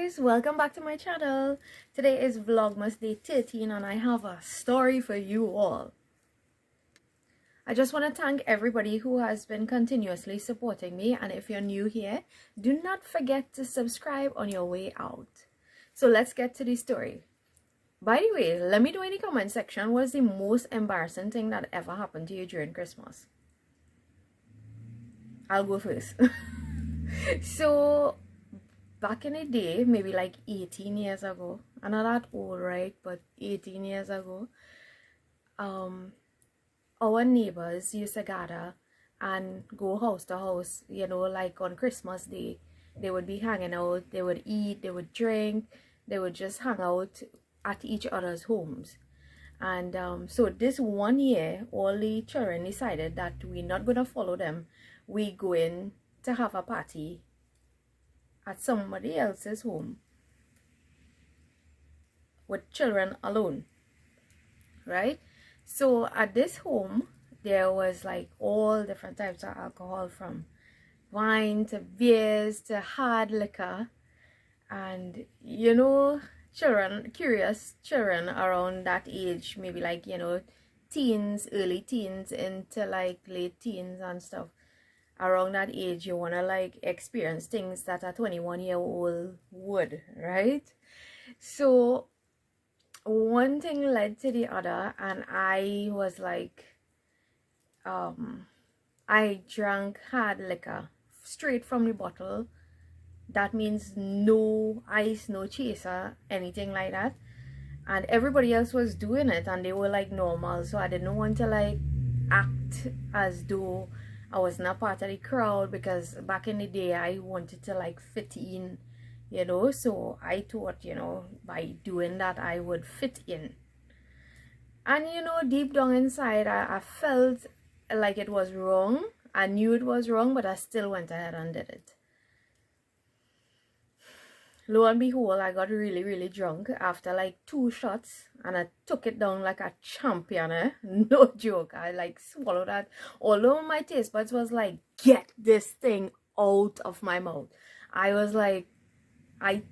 guys, welcome back to my channel. Today is Vlogmas day 13 and I have a story for you all. I just want to thank everybody who has been continuously supporting me, and if you're new here, do not forget to subscribe on your way out. So let's get to the story. By the way, let me know in the comment section what is the most embarrassing thing that ever happened to you during Christmas. I'll go first. So back in the day, maybe like 18 years ago, I'm not that old, right, but 18 years ago, our neighbors used to gather and go house to house, you know, like on Christmas Day. They would be hanging out, they would eat, they would drink, they would just hang out at each other's homes. And so this one year, all the children decided that we're not going to follow them. We going to have a party at somebody else's home with children alone, right? So at this home there was like all different types of alcohol, from wine to beers to hard liquor. And you know, children, curious children around that age, maybe like, you know, teens, early teens into like late teens and stuff, around that age, you want to like experience things that a 21-year-old would, right? So one thing led to the other, and I was like, I drank hard liquor straight from the bottle. That means no ice, no chaser, anything like that. And everybody else was doing it and they were like normal, so I didn't want to like act as though I was not part of the crowd, because back in the day I wanted to like fit in, you know. So I thought, you know, by doing that I would fit in. And you know, deep down inside I felt like it was wrong. I knew it was wrong, but I still went ahead and did it. Lo and behold, I got really drunk after like 2 shots, and I took it down like a champion, eh? No joke. I like swallowed that. Although my taste buds was like, get this thing out of my mouth. I was like, I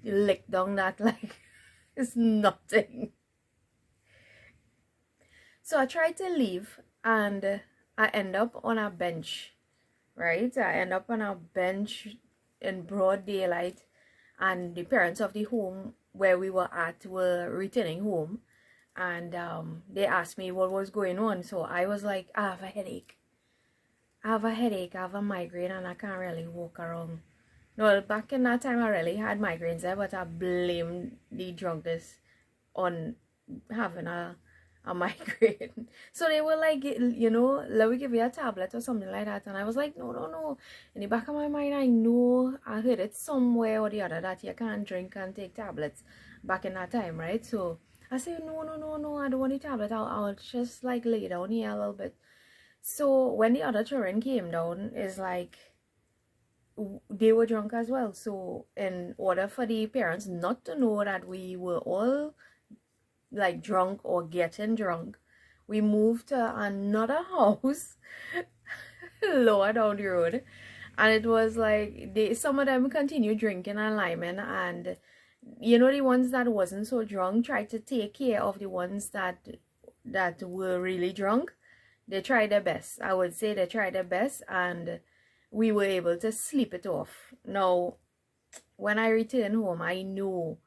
licked down that like it's nothing. So I tried to leave and I end up on a bench, right? I end up on a bench in broad daylight, and the parents of the home where we were at were returning home, and they asked me what was going on. So I was like, I have a headache, I have a migraine, and I can't really walk around. No, back in that time I really had migraines there, but I blamed the drunkenness on having a migraine. So they were like, you know, let me give you a tablet or something like that. And I was like, no. In the back of my mind, I know I heard it somewhere or the other that you can't drink and take tablets back in that time, right? So I said, no, I don't want the tablet. I'll just like lay down here a little bit. So when the other children came down, it's like they were drunk as well. So in order for the parents not to know that we were all like drunk or getting drunk, we moved to another house lower down the road, and it was like some of them continued drinking and liming, and you know, the ones that wasn't so drunk tried to take care of the ones that were really drunk. They tried their best. I would say they tried their best, and we were able to sleep it off. Now when I returned home, I know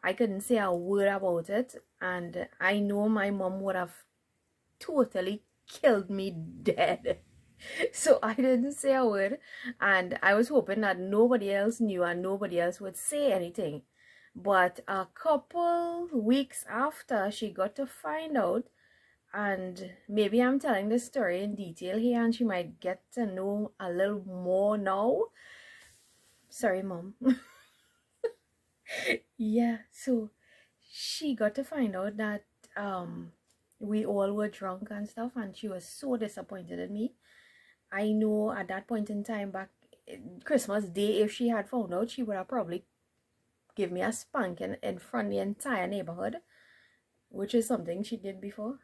I couldn't say a word about it, and I know my mom would have totally killed me dead. So I didn't say a word, and I was hoping that nobody else knew and nobody else would say anything. But a couple weeks after, she got to find out, and maybe I'm telling this story in detail here and she might get to know a little more now. Sorry, Mom. Yeah, so she got to find out that we all were drunk and stuff, and she was so disappointed in me. I know at that point in time, back Christmas Day, if she had found out, she would have probably give me a spanking in front of the entire neighborhood, which is something she did before.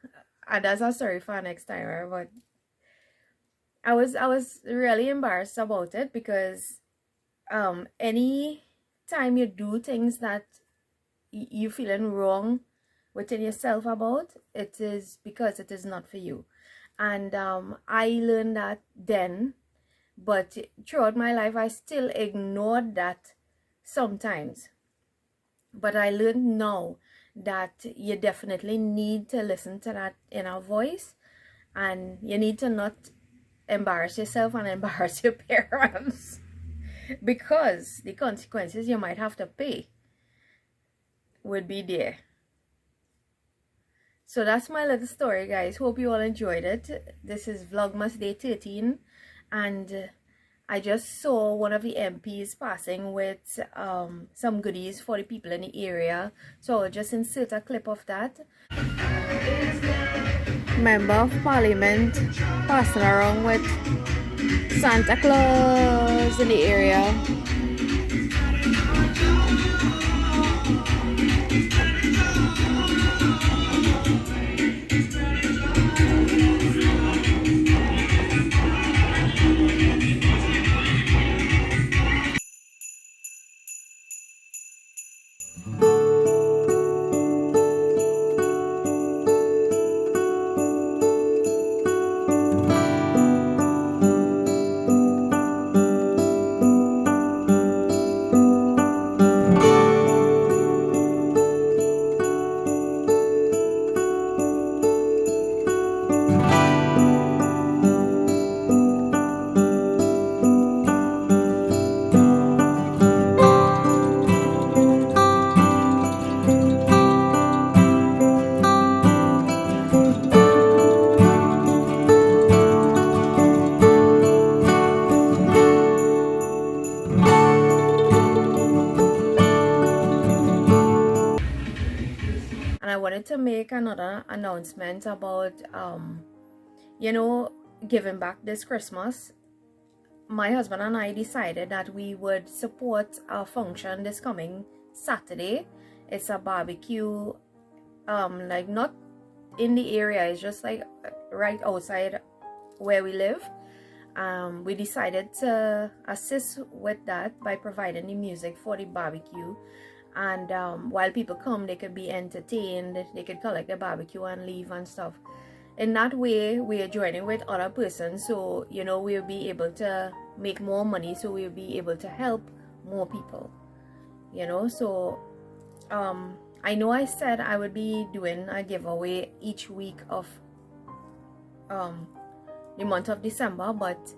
And that's a story for next time, right? But I was really embarrassed about it, because any time you do things that you feeling wrong within yourself about, it is because it is not for you. And I learned that then, but throughout my life I still ignored that sometimes. But I learned now that you definitely need to listen to that inner voice, and you need to not embarrass yourself and embarrass your parents because the consequences you might have to pay would be there. So that's my little story, guys. Hope you all enjoyed it. This is Vlogmas Day 13, and I just saw one of the MPs passing with some goodies for the people in the area, so I'll just insert a clip of that. Member of Parliament passing around with Santa Claus in the area. And I wanted to make another announcement about you know, giving back this Christmas. My husband and I decided that we would support a function this coming Saturday. It's a barbecue, like not in the area, it's just like right outside where we live. We decided to assist with that by providing the music for the barbecue, and while people come, they could be entertained, they could collect the barbecue and leave and stuff. In that way, we are joining with other persons, so you know, we'll be able to make more money, so we'll be able to help more people, you know. So I know I said I would be doing a giveaway each week of the month of December, but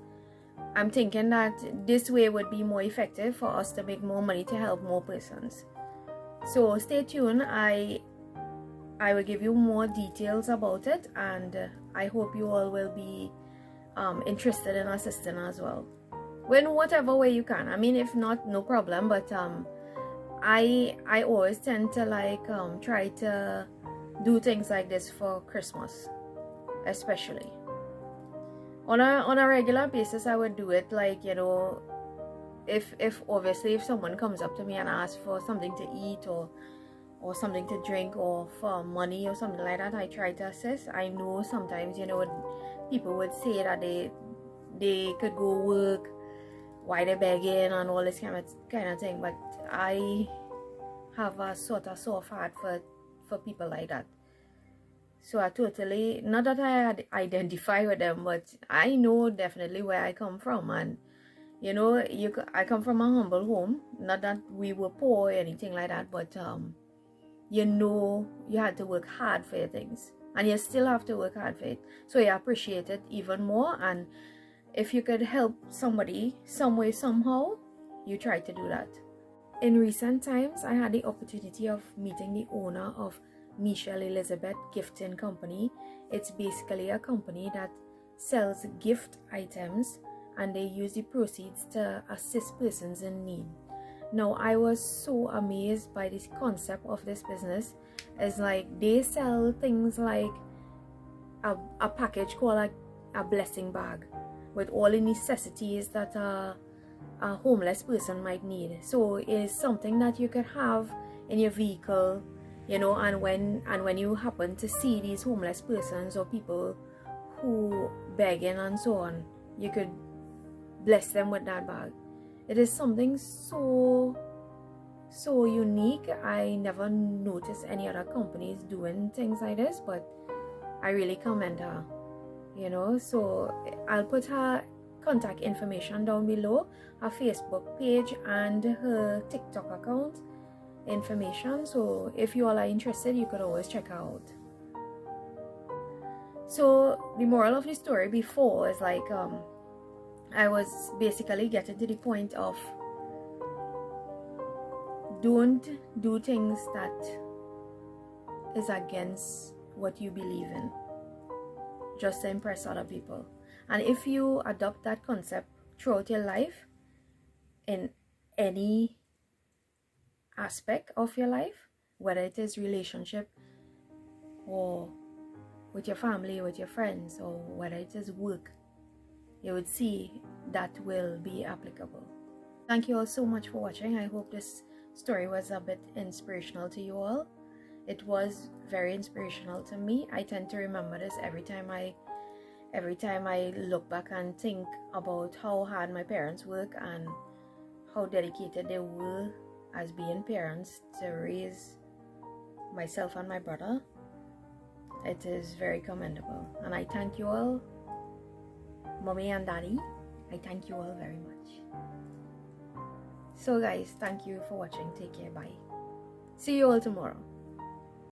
I'm thinking that this way would be more effective for us to make more money to help more persons. So stay tuned. I will give you more details about it, and I hope you all will be interested in assisting as well, in whatever way you can. I mean, if not, no problem, but I always tend to like try to do things like this for Christmas, especially on a regular basis. I would do it, like, you know, if obviously if someone comes up to me and asks for something to eat or something to drink or for money or something like that, I try to assist. I know sometimes, you know, people would say that they could go work while they're begging and all this kind of thing, but I have a sort of soft heart for people like that. So I totally, not that I identify with them, but I know definitely where I come from. And you know, I come from a humble home. Not that we were poor or anything like that, but you know, you had to work hard for your things, and you still have to work hard for it, so you appreciate it even more. And if you could help somebody some way, somehow, you try to do that. In recent times, I had the opportunity of meeting the owner of Michelle Elizabeth Gifting Company. It's basically a company that sells gift items, and they use the proceeds to assist persons in need. Now, I was so amazed by this concept of this business. It's like they sell things like a package called a blessing bag with all the necessities that a homeless person might need. So it is something that you could have in your vehicle, you know, and when you happen to see these homeless persons or people who begging and so on, you could bless them with that bag. It is something so so unique. I never noticed any other companies doing things like this, but I really commend her, you know. So I'll put her contact information down below, her Facebook page and her TikTok account information. So if you all are interested, you could always check her out. So the moral of the story before is like I was basically getting to the point of don't do things that is against what you believe in just to impress other people. And if you adopt that concept throughout your life, in any aspect of your life, whether it is relationship or with your family, with your friends, or whether it is work, you would see that will be applicable. Thank you all so much for watching. I hope this story was a bit inspirational to you all. It was very inspirational to me. I tend to remember this every time I look back and think about how hard my parents work and how dedicated they were as being parents to raise myself and my brother. It is very commendable, and I thank you all, mommy and daddy. I thank you all very much. So guys, thank you for watching. Take care. Bye. See you all tomorrow.